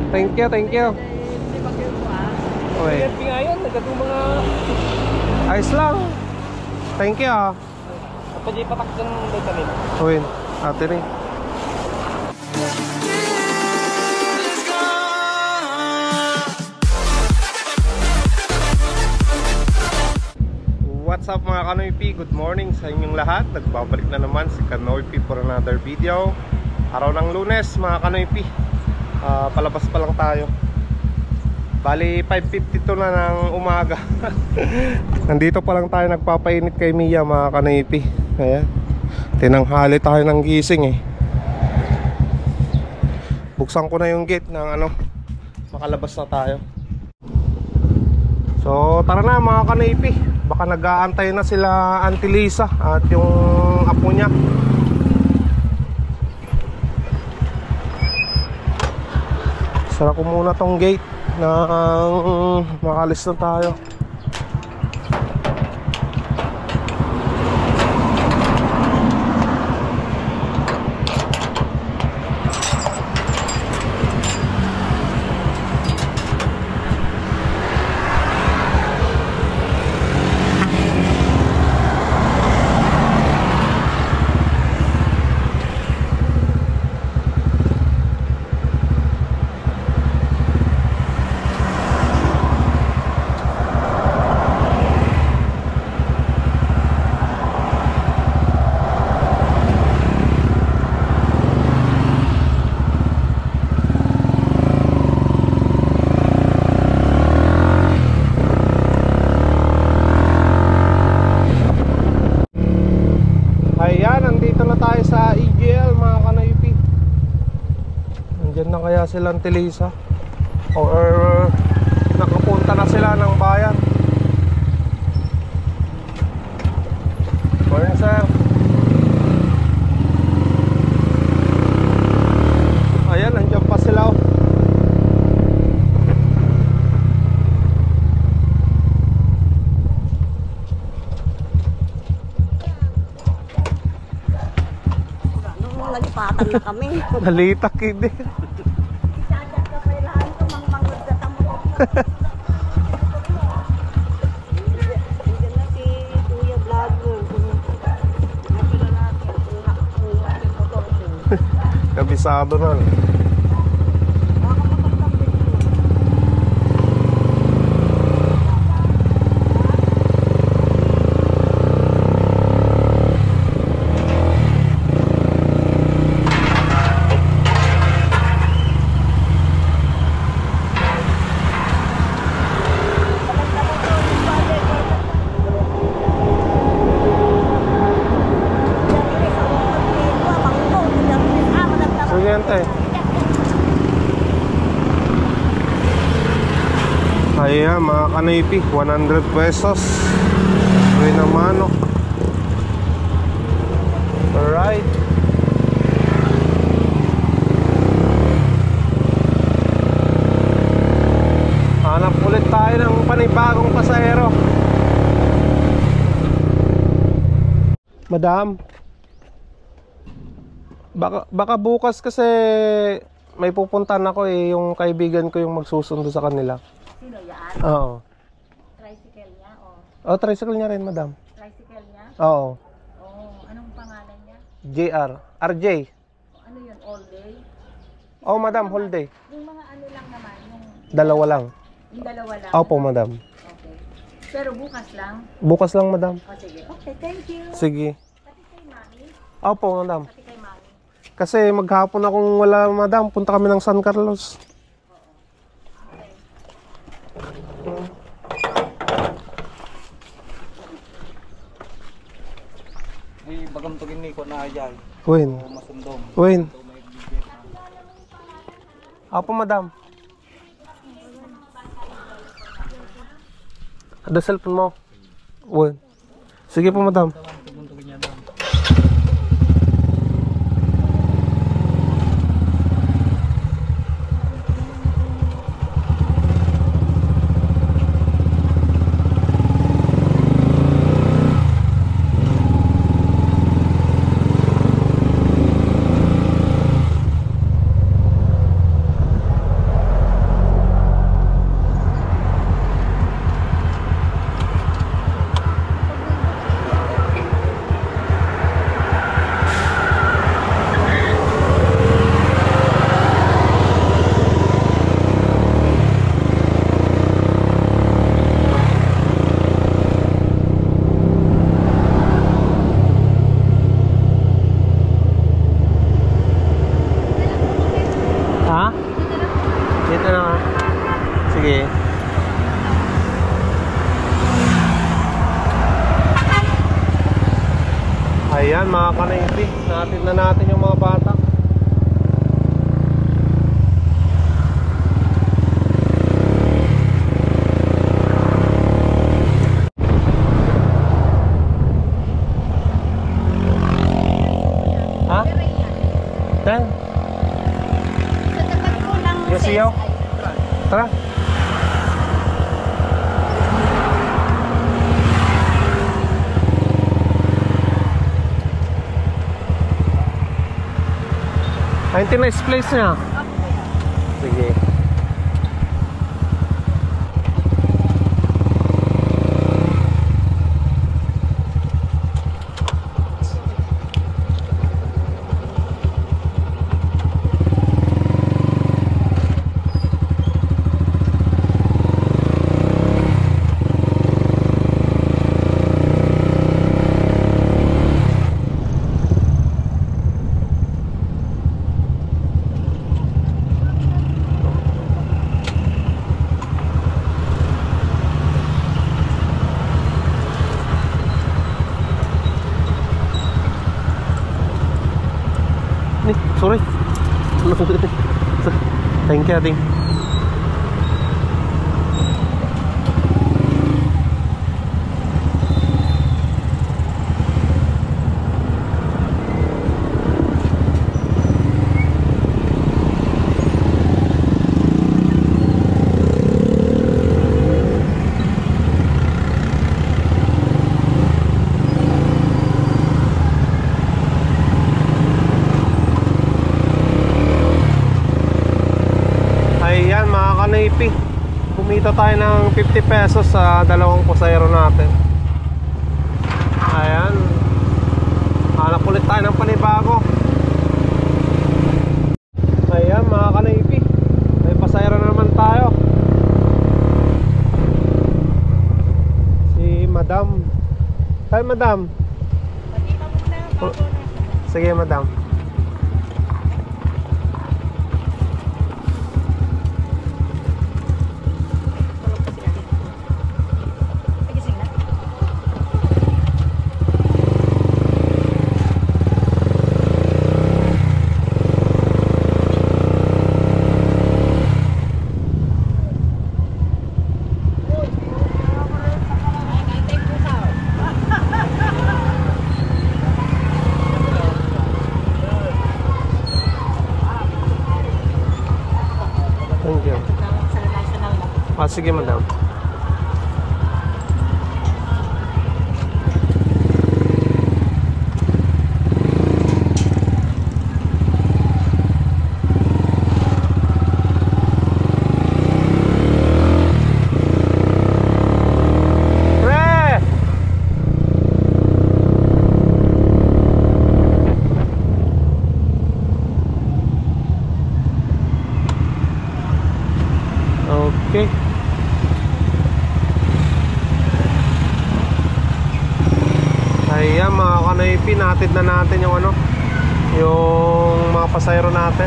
Thank you, thank you. Okay. Ngayon, nagkatong mga... Ayos lang. Thank you ah. Kapag di patak dyan ng vitamin. Uwin, ate rin. What's up mga Kanoy P? Good morning sa inyong lahat. Nagbabalik na naman si Kanoy P for another video. Araw ng Lunes mga Kanoy P. Palabas pa lang tayo. Bali 5:52 na ng umaga. Nandito pa lang tayo nagpapainit kay Mia mga Kanoy P. Ayan. Tinanghali tayo ng gising eh. Buksan ko na yung gate ng makalabas na tayo. So tara na mga Kanoy P. Baka nag-aantay na sila Auntie Lisa at yung apo niya. Sara ko muna tong gate na makalis na tayo. Ayan, nandito na tayo sa EGL mga Kanoy P. Nandiyan na kaya sila Auntie Lisa or nakapunta na sila ng bayan. Morning sir. Ayan, nandiyan pa sila oh. Nagpatan na kami. Nalitak hindi. Isadat ka pa ilahan ko, mangmangod ka tamo. Nandiyan na si Kuya Vlogger. Nakila natin kung aking motor ko. Kabisado na. Ayan mga Kanoy P, 100 pesos. Uy na manok. Alright. Hanap ulit tayo ng panibagong pasahero. Madam, baka bukas kasi may pupuntahan ako eh. Yung kaibigan ko yung magsusundo sa kanila. Sino yan? Oo. Tricycle niya o? Oh, tricycle niya rin, madam. Tricycle niya? Oo. Oo. Anong pangalan niya? JR. RJ. Ano yun? All day? Oh, madam, whole day. Yung mga ano lang naman? Dalawa lang. Yung dalawa lang? Opo, madam. Okay. Pero bukas lang? Bukas lang, madam. O sige. Okay, thank you. Sige. Pati kay Mami? Opo, madam. Pati kay Mami? Kasi maghapon akong wala, madam. Punta kami ng San Carlos. Ay, bagam to gini ko na ajay. Win. O masundom. Win. Opo, madam. Ada cellphone mo? Win. Sige po, madam. mga kanaypi, natin na natin yung mga bata. Ha? Dan? Sa tapat ko ng Yung siyaw? Tara. Ay, ito na place niya. Sige. Sorry. Thank you, Ading. Ayan mga kanaypi, kumita tayo ng 50 pesos sa dalawang pasayro natin. Ayan, hanap ulit tayo ng panibago. Ayan mga kanaypi, may pasayro na naman tayo. Si Madam. Tayo Madam. Sige Madam. Thank you. Sige Madam. Okay. Ayan mga kanaypi, natin na natin yung ano, yung mga pasayro natin.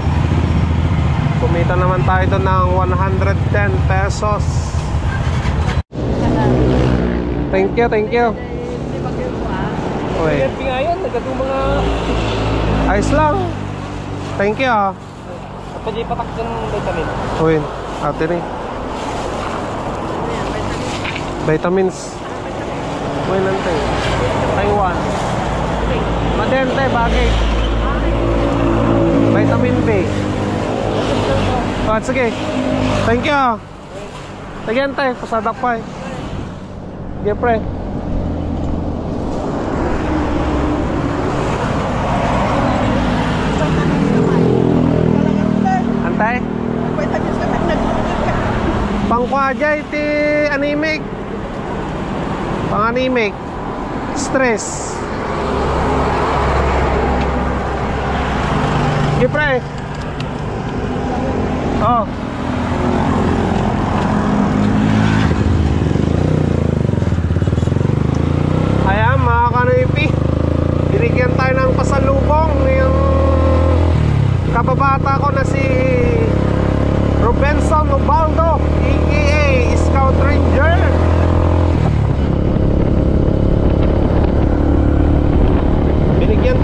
Kumita naman tayo doon ng 110 pesos. Thank you, thank you. Okay. Ngayon, nagkatong mga... Ayos lang. Thank you ah. Apa di patak ng vitamin? Uwin, ate rin. Vitamins. Uwin nante. Taiwan. Madente, bagay. Vitamin B. Sige. Thank you. Sige ante, pasadak pa eh. Sige pre. Antay? Pangkwaja iti anemic. Pang-anemic. Stress. Sige pre. Oh. Ayan mga kanaypi, binigyan tayo ng pasalubong yung kababata ko na si Rubenson Ubaldo, aka Scout Ranger. Binigyan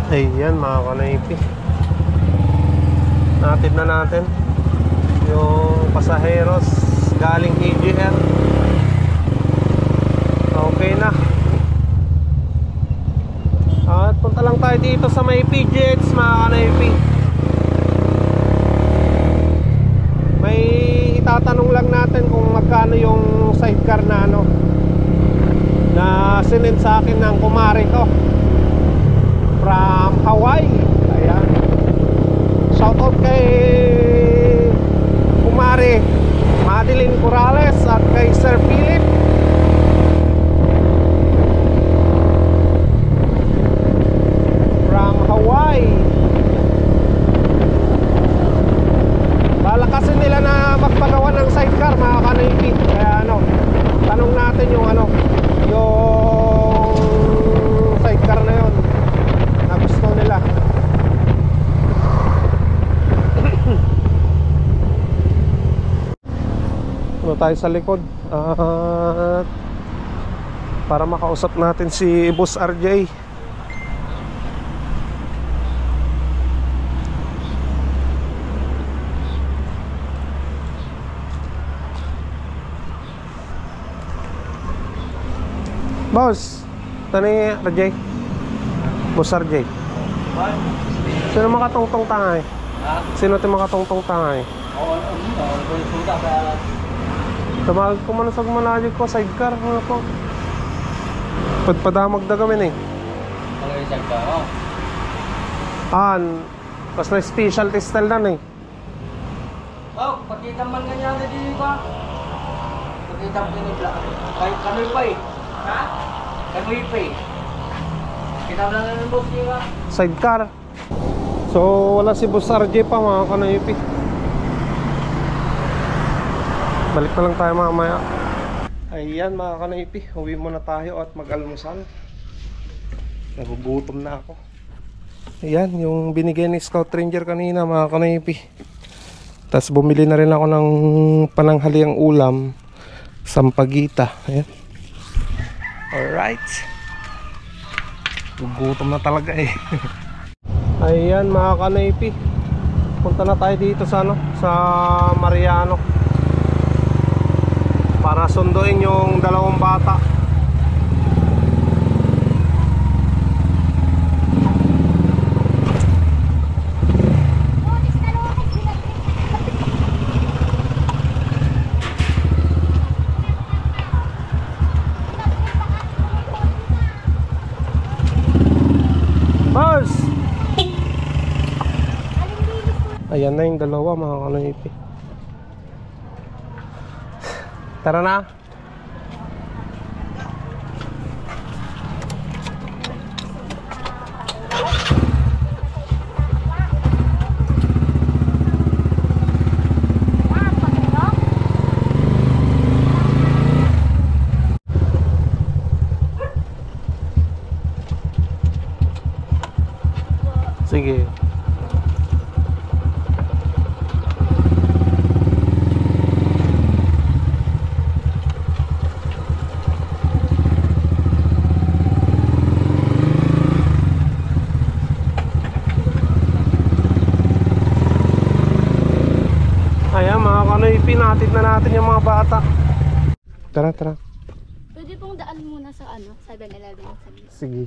Ayan mga kanaypi, natid na natin yung pasaheros galing KGL. Okay na. At punta lang tayo dito sa may PGX mga kanaypi. May itatanong lang natin kung magkano yung sidecar na na sinend sa akin ng kumare ko from Hawaii. Ayan, shoutout kay kumare Madeline Corrales at kay Sir Philip. From Hawaii. Bala kasi nila na magpagawa ng sidecar mga kanaypi. Kaya tanong natin yung yung sidecar na yon na gusto nila. Tayo sa likod para makausap natin si Boss RJ. Boss, tani RJ. Boss RJ. Sino makatungtong tangay? Sino tayo makatungtong tangay? Tumawag ko man sa manajig ko, sidecar ko. Padamag na kami pas na special style na Pakita man nga niya dito ba? Pakita mo din nila. Kanoy pa eh. Ha? Kanoy pa eh. Kita mo lang ng boss niya. Sidecar. So wala si Boss RJ pa mga kanaypi. Balik na lang tayo mamaya. Ayan mga kanaypi, uwi muna tayo at mag-almusal. Nagugutom na ako. Ayan, yung binigay ni Scout Ranger kanina mga kanaypi. Tapos bumili na rin ako ng pananghaliang ulam, sampagita. Ayan. Alright. Nagugutom na talaga eh. Ayan mga kanaypi, punta na tayo dito sa sa Mariano para sunduin yung dalawang bata. Boss! Ayan na yung dalawa mga kanaypi. Tara na. Sige. Ayan mga kanaypi, natid na natin yung mga bata. Tara, tara. Pwede pong daan muna sa 7-Eleven. Sige.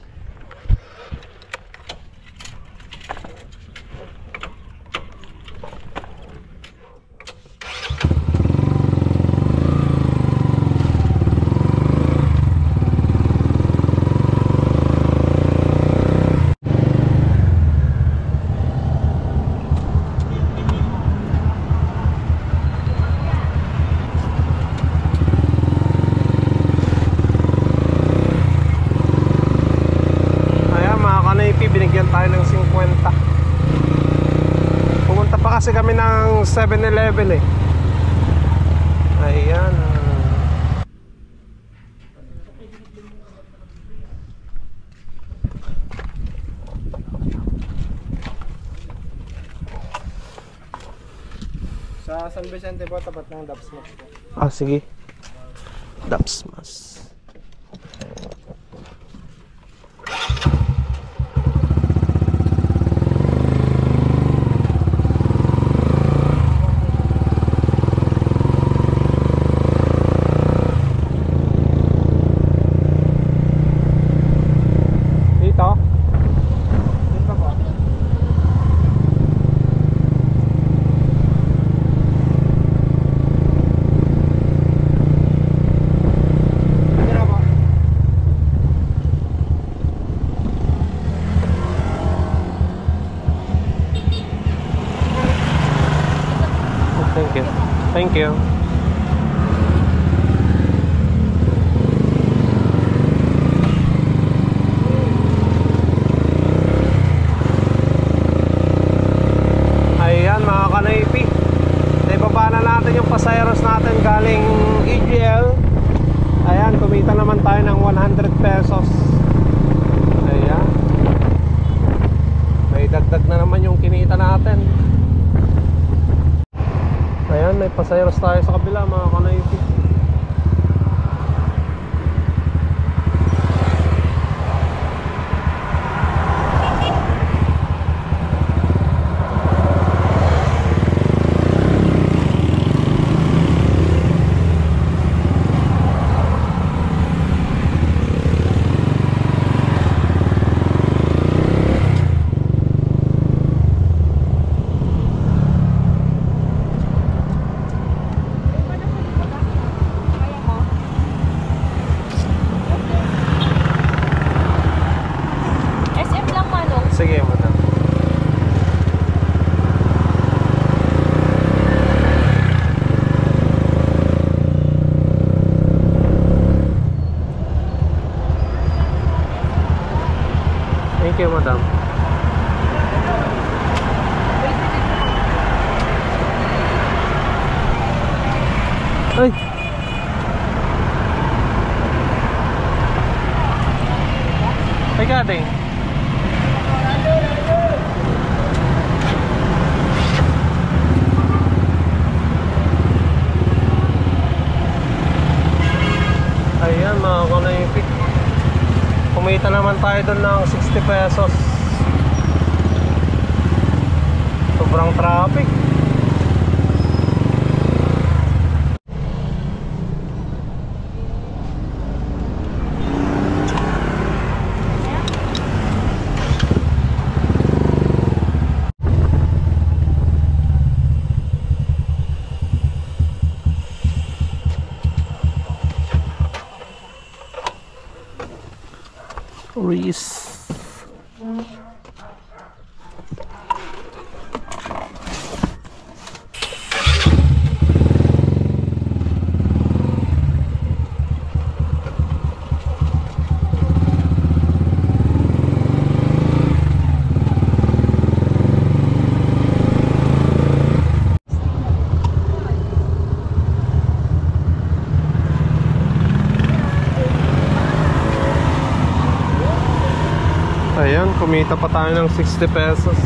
Binigyan tayo ng 50. Pumunta pa kasi kami ng 7-Eleven eh. Ayan. Sa San Vicente po, tapat ng Dapsmas po. Ah, sige. Dapsmas. Thank you. Thank you. Ayan mga kanaypi, naibaba na natin yung pasayeros natin galing EGL. Ayan, kumita naman tayo ng 100 pesos. Ayan, may dagdag na naman yung kinita natin. Ayan, may pasayeros tayo sa kabila mga kanaypi. SM lang, Manong. Sige, madam. Thank you, madam. Ay! Ay, kating. Ayan mga kanaypi, kumita naman tayo doon ng 60 pesos. Sobrang traffic. Reese. Ayan, kumita pa tayo ng 60 pesos.